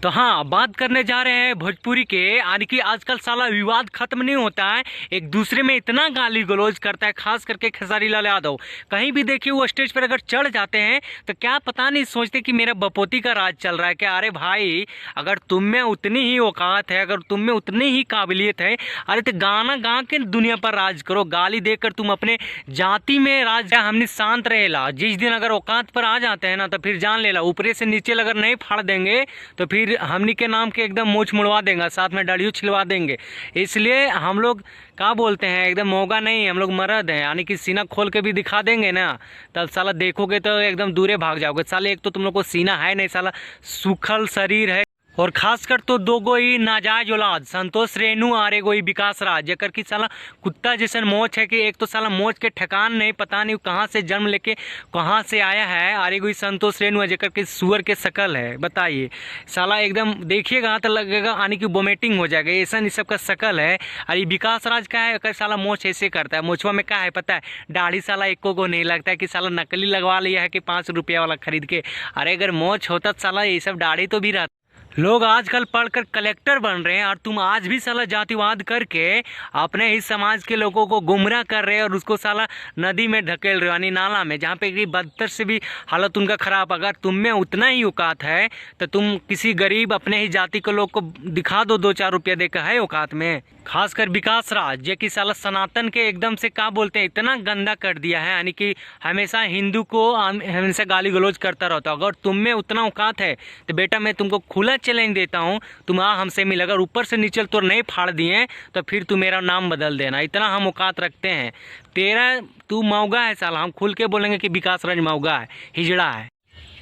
तो हाँ, बात करने जा रहे हैं भोजपुरी के। यानी कि आजकल साला विवाद खत्म नहीं होता है, एक दूसरे में इतना गाली गलौज करता है, खास करके खेसारी लाल यादव। कहीं भी देखिए वो स्टेज पर अगर चढ़ जाते हैं तो क्या पता नहीं सोचते कि मेरा बपोती का राज चल रहा है क्या। अरे भाई, अगर तुम में उतनी ही औकात है, अगर तुम में उतनी ही काबिलियत है, अरे तो गाना गा के दुनिया पर राज करो। गाली देकर तुम अपने जाति में राज हमने शांत रहेला। जिस दिन अगर औकात पर आ जाते हैं ना तो फिर जान लेला, ऊपरे से नीचे अगर नहीं फाड़ देंगे तो फिर हमनी के नाम के एकदम मूछ मुड़वा देंगे, साथ में दाढ़ियों छिलवा देंगे। इसलिए हम लोग क्या बोलते हैं, एकदम मौका नहीं, हम लोग मर्द हैं। यानी कि सीना खोल के भी दिखा देंगे ना, तब साला देखोगे तो एकदम दूरे भाग जाओगे। साले एक तो तुम लोग को सीना है नहीं, साला सूखल शरीर है। और खासकर तो दो गो ही नाजायज औलाद, संतोष रेणु और एगो ही विकास राज, जेकर की साला कुत्ता जैसन मोच है कि एक तो साला मोच के ठिकान नहीं, पता नहीं कहाँ से जन्म लेके कहाँ से आया है। और एगो ही संतोष रेणु है जेकर की सुअर के शकल है। बताइए साला एकदम देखिएगा तो लगेगा यानी कि वोमिटिंग हो जाएगा, ऐसा नहीं सबका शकल है। और ये विकास राज का है, अगर साला मोच ऐसे करता है। मोचवा में क्या है पता है, दाढ़ी साला एको को नहीं लगता है कि साला नकली लगवा लिया है कि 5 रुपया वाला खरीद के। अरे अगर मोच होता तो साला ये सब दाढ़ी तो भी रहता। लोग आजकल पढ़कर कलेक्टर बन रहे हैं और तुम आज भी साला जातिवाद करके अपने ही समाज के लोगों को गुमराह कर रहे हैं और उसको साला नदी में ढकेल रहे हो, यानी नाला में, जहाँ पे कि बदतर से भी हालत उनका खराब। अगर तुम में उतना ही औकात है तो तुम किसी गरीब अपने ही जाति के लोग को दिखा दो, 2-4 रुपया देकर है औकात में। खासकर विकास राज जे कि साला सनातन के एकदम से क्या बोलते हैं, इतना गंदा कर दिया है। यानी कि हमेशा हिंदू को हमेशा गाली गलौज करता रहता। अगर तुम में उतना औकात है तो बेटा मैं तुमको खुला चैलेंज देता हूँ, तुम हमसे मिल, अगर ऊपर से नीचे तो नहीं फाड़ दिए तो फिर तू मेरा नाम बदल देना, इतना हम औकात रखते हैं। तेरा तू मौगा है साला, हम खुल के बोलेंगे कि विकास राज मौगा है, हिजड़ा है।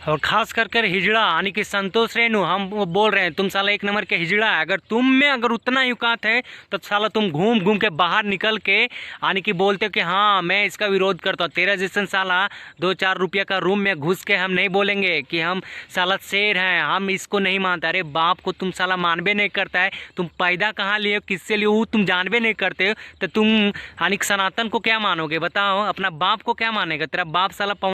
और खास कर हिजड़ा यानी कि संतोष रेणु, हम वो बोल रहे हैं तुम साला 1 नंबर के हिजड़ा है। अगर तुम में अगर उतना ही औकात है तो साला तुम घूम घूम के बाहर निकल के यानी कि बोलते हो कि हाँ मैं इसका विरोध करता हूँ। तेरा जैसन साला 2-4 रुपया का रूम में घुस के हम नहीं बोलेंगे कि हम साला शेर हैं, हम इसको नहीं मानते। अरे बाप को तुम साला मानबे नहीं करता है, तुम पैदा कहाँ लिए हो, किससे लिए हो, तुम जानबे नहीं करते हो, तो तुम यानी कि सनातन को क्या मानोगे बताओ, अपना बाप को क्या मानेगा। तेरा बाप साला